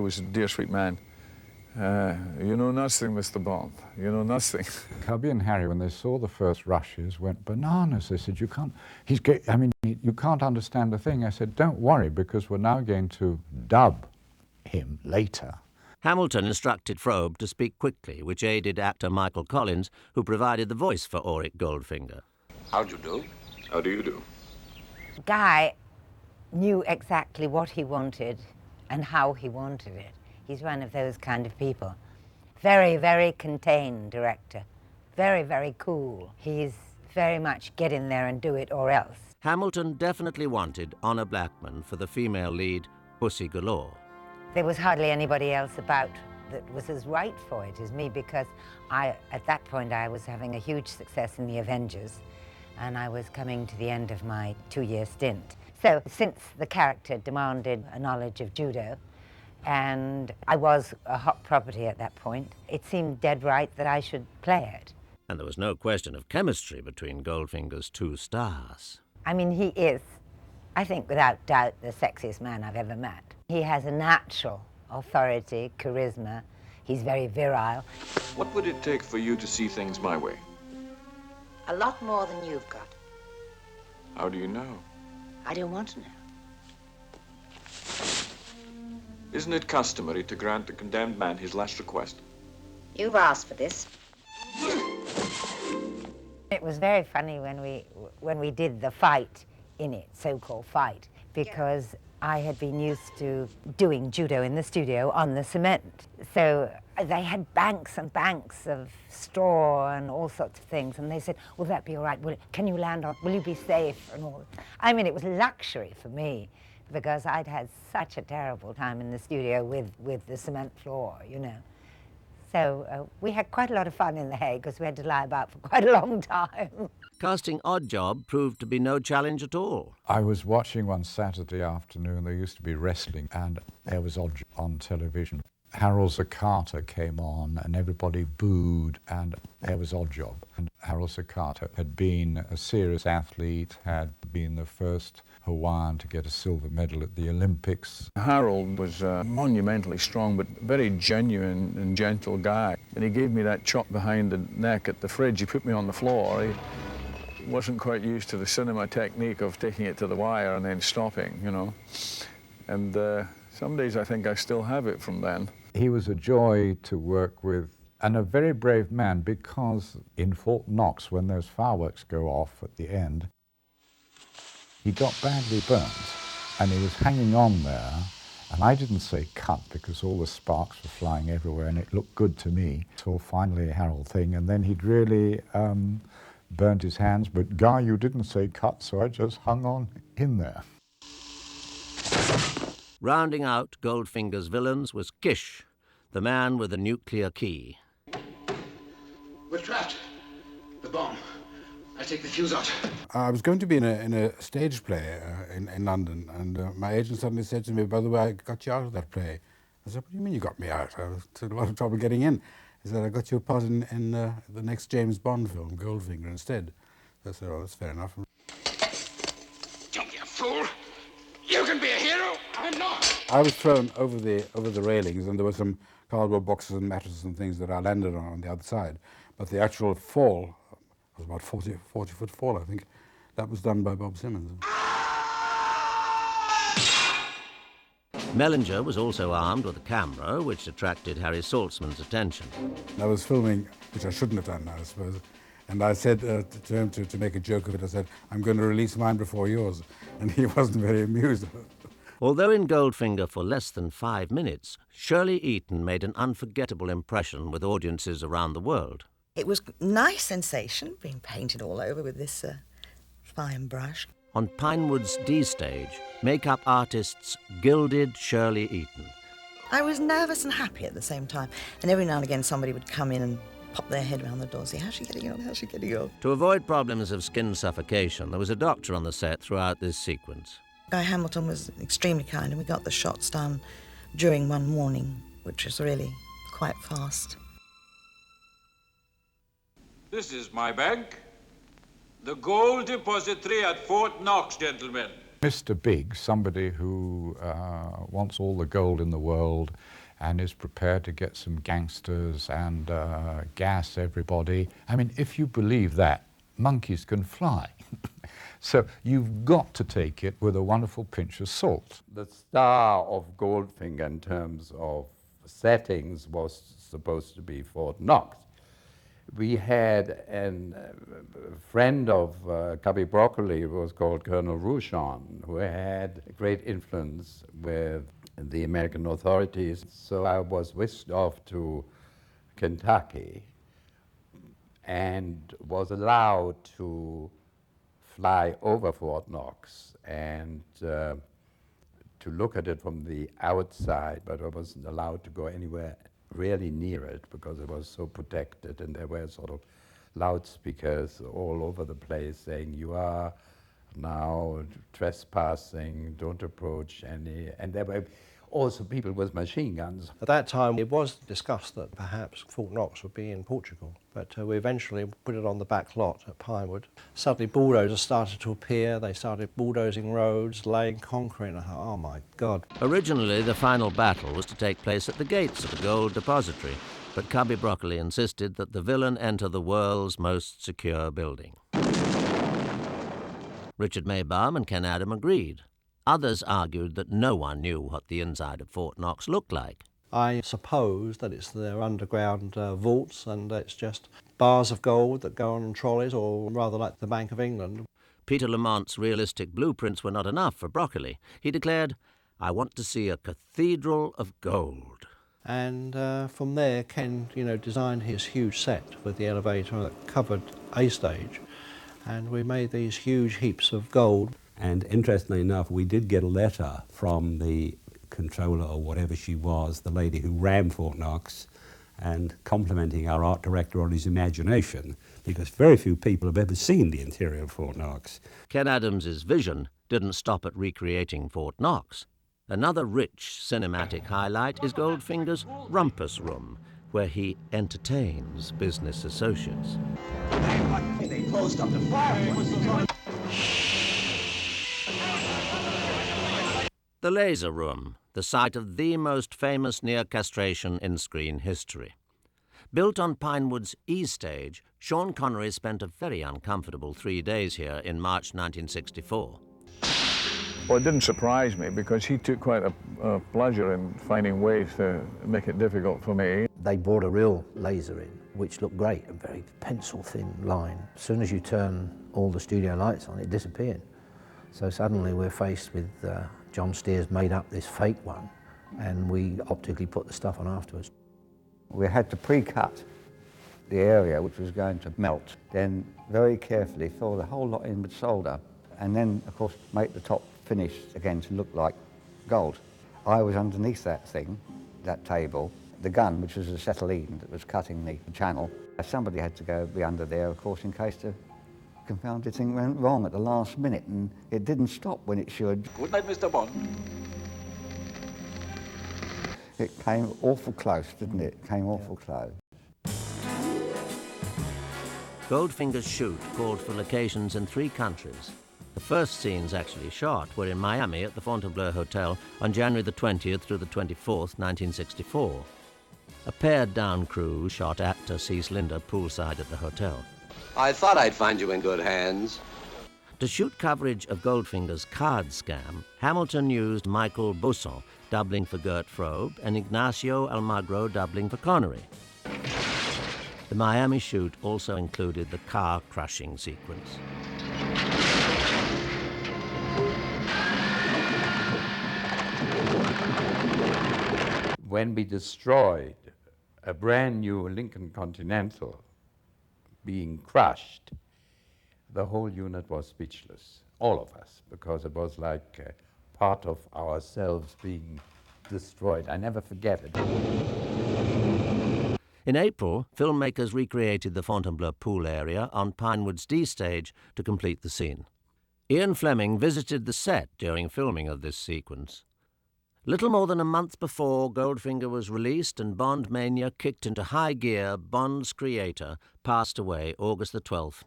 He was a dear, sweet man. You know nothing, Mr. Bond. You know nothing. Cubby and Harry, when they saw the first rushes, went bananas. They said, you can't, you can't understand a thing. I said, don't worry, because we're now going to dub him later. Hamilton instructed Frobe to speak quickly, which aided actor Michael Collins, who provided the voice for Auric Goldfinger. How do you do? How do you do? Guy knew exactly what he wanted and how he wanted it. He's one of those kind of people. Very, very contained director. Very, very cool. He's very much get in there and do it or else. Hamilton definitely wanted Honor Blackman for the female lead, Pussy Galore. There was hardly anybody else about that was as right for it as me, because at that point I was having a huge success in the Avengers, and I was coming to the end of my 2-year stint. So since the character demanded a knowledge of judo, and I was a hot property at that point, it seemed dead right that I should play it. And there was no question of chemistry between Goldfinger's two stars. I mean, he is, I think without doubt, the sexiest man I've ever met. He has a natural authority, charisma. He's very virile. What would it take for you to see things my way? A lot more than you've got. How do you know? I don't want to know. Isn't it customary to grant the condemned man his last request? You've asked for this. It was very funny when we did the fight in it, so-called fight, because I had been used to doing judo in the studio on the cement. So they had banks and banks of straw and all sorts of things, and they said, will that be all right? Can you land on, will you be safe? And all. I mean, it was luxury for me, because I'd had such a terrible time in the studio with the cement floor, you know. So we had quite a lot of fun in The Hague, because we had to lie about for quite a long time. Casting Oddjob proved to be no challenge at all. I was watching one Saturday afternoon, there used to be wrestling, and there was Oddjob on television. Harold Zakata came on, and everybody booed, and there was Oddjob. And Harold Zakata had been a serious athlete, had been the first Hawaiian to get a silver medal at the Olympics. Harold was a monumentally strong but very genuine and gentle guy. And he gave me that chop behind the neck at the fridge. He put me on the floor. He wasn't quite used to the cinema technique of taking it to the wire and then stopping, you know. And some days I think I still have it from then. He was a joy to work with, and a very brave man, because in Fort Knox, when those fireworks go off at the end, he got badly burnt, and he was hanging on there, and I didn't say cut because all the sparks were flying everywhere, and it looked good to me. So finally a Harold thing, and then he'd really burnt his hands, but Guy, you didn't say cut, so I just hung on in there. Rounding out Goldfinger's villains was Kish, the man with the nuclear key. We're trapped. The bomb. I take the fuse out. I was going to be in a stage play in London, and my agent suddenly said to me, by the way, I got you out of that play. I said, what do you mean you got me out? I was in a lot of trouble getting in. He said, I got you a part in the next James Bond film, Goldfinger, instead. I said, oh, that's fair enough. Don't be a fool. You can be a hero. I'm not. I was thrown over the railings, and there were some cardboard boxes and mattresses and things that I landed on the other side. But the actual fall was about 40-foot fall, I think. That was done by Bob Simmons. Mellinger was also armed with a camera, which attracted Harry Saltzman's attention. I was filming, which I shouldn't have done, I suppose. And I said to him, to make a joke of it, I said, I'm going to release mine before yours. And he wasn't very amused. Although in Goldfinger for less than 5 minutes, Shirley Eaton made an unforgettable impression with audiences around the world. It was a nice sensation, being painted all over with this fine brush. On Pinewood's D stage, makeup artists gilded Shirley Eaton. I was nervous and happy at the same time, and every now and again somebody would come in and pop their head around the door and say, how's she getting on, how's she getting on? To avoid problems of skin suffocation, there was a doctor on the set throughout this sequence. Guy Hamilton was extremely kind, and we got the shots done during one morning, which was really quite fast. This is my bank. The gold depository at Fort Knox, gentlemen. Mr. Big, somebody who wants all the gold in the world and is prepared to get some gangsters and gas everybody. I mean, if you believe that, monkeys can fly. So you've got to take it with a wonderful pinch of salt. The star of Goldfinger in terms of settings was supposed to be Fort Knox. We had a friend of Cubby Broccoli, who was called Colonel Rouchon, who had great influence with the American authorities. So I was whisked off to Kentucky and was allowed to fly over Fort Knox and to look at it from the outside, but I wasn't allowed to go anywhere really near it because it was so protected, and there were sort of loudspeakers all over the place saying, "You are now trespassing, don't approach any," and there were also people with machine guns. At that time it was discussed that perhaps Fort Knox would be in Portugal, but we eventually put it on the back lot at Pinewood. Suddenly bulldozers started to appear, they started bulldozing roads, laying concrete, and I thought, oh my God. Originally, the final battle was to take place at the gates of the gold depository, but Cubby Broccoli insisted that the villain enter the world's most secure building. Richard Maybaum and Ken Adam agreed. Others argued that no one knew what the inside of Fort Knox looked like. I suppose that it's their underground vaults, and it's just bars of gold that go on trolleys, or rather like the Bank of England. Peter Lamont's realistic blueprints were not enough for Broccoli. He declared, "I want to see a cathedral of gold." And from there, Ken, designed his huge set with the elevator that covered a stage, and we made these huge heaps of gold. And interestingly enough, we did get a letter from the controller, or whatever she was, the lady who ran Fort Knox, and complimenting our art director on his imagination, because very few people have ever seen the interior of Fort Knox. Ken Adams's vision didn't stop at recreating Fort Knox. Another rich cinematic highlight is Goldfinger's rumpus room, where he entertains business associates. They closed up the fire. The Laser Room, the site of the most famous near-castration in screen history. Built on Pinewood's E stage, Sean Connery spent a very uncomfortable 3 days here in March 1964. Well, it didn't surprise me because he took quite a pleasure in finding ways to make it difficult for me. They brought a real laser in, which looked great, a very pencil-thin line. As soon as you turn all the studio lights on, it disappeared. So suddenly we're faced with John Steers made up this fake one, and we optically put the stuff on afterwards. We had to pre-cut the area which was going to melt, then very carefully fill the whole lot in with solder, and then, of course, make the top finish again to look like gold. I was underneath that thing, that table, the gun, which was a acetylene that was cutting the channel. Somebody had to go be under there, of course, in case the confounded thing went wrong at the last minute, and it didn't stop when it should. Good night, Mr. Bond. It came awful close, didn't it? It came awful close. Goldfinger's shoot called for locations in 3 countries. The first scenes actually shot were in Miami at the Fontainebleau Hotel on January the 20th through the 24th, 1964. A pared-down crew shot actor Cease Linder poolside at the hotel. I thought I'd find you in good hands. To shoot coverage of Goldfinger's card scam, Hamilton used Michael Busson, doubling for Gert Frobe, and Ignacio Almagro, doubling for Connery. The Miami shoot also included the car-crushing sequence. When we destroyed a brand new Lincoln Continental being crushed, the whole unit was speechless, all of us, because it was like part of ourselves being destroyed. I never forget it. In April, filmmakers recreated the Fontainebleau pool area on Pinewood's D stage to complete the scene. Ian Fleming visited the set during filming of this sequence. Little more than a month before Goldfinger was released and Bond mania kicked into high gear, Bond's creator passed away August the 12th,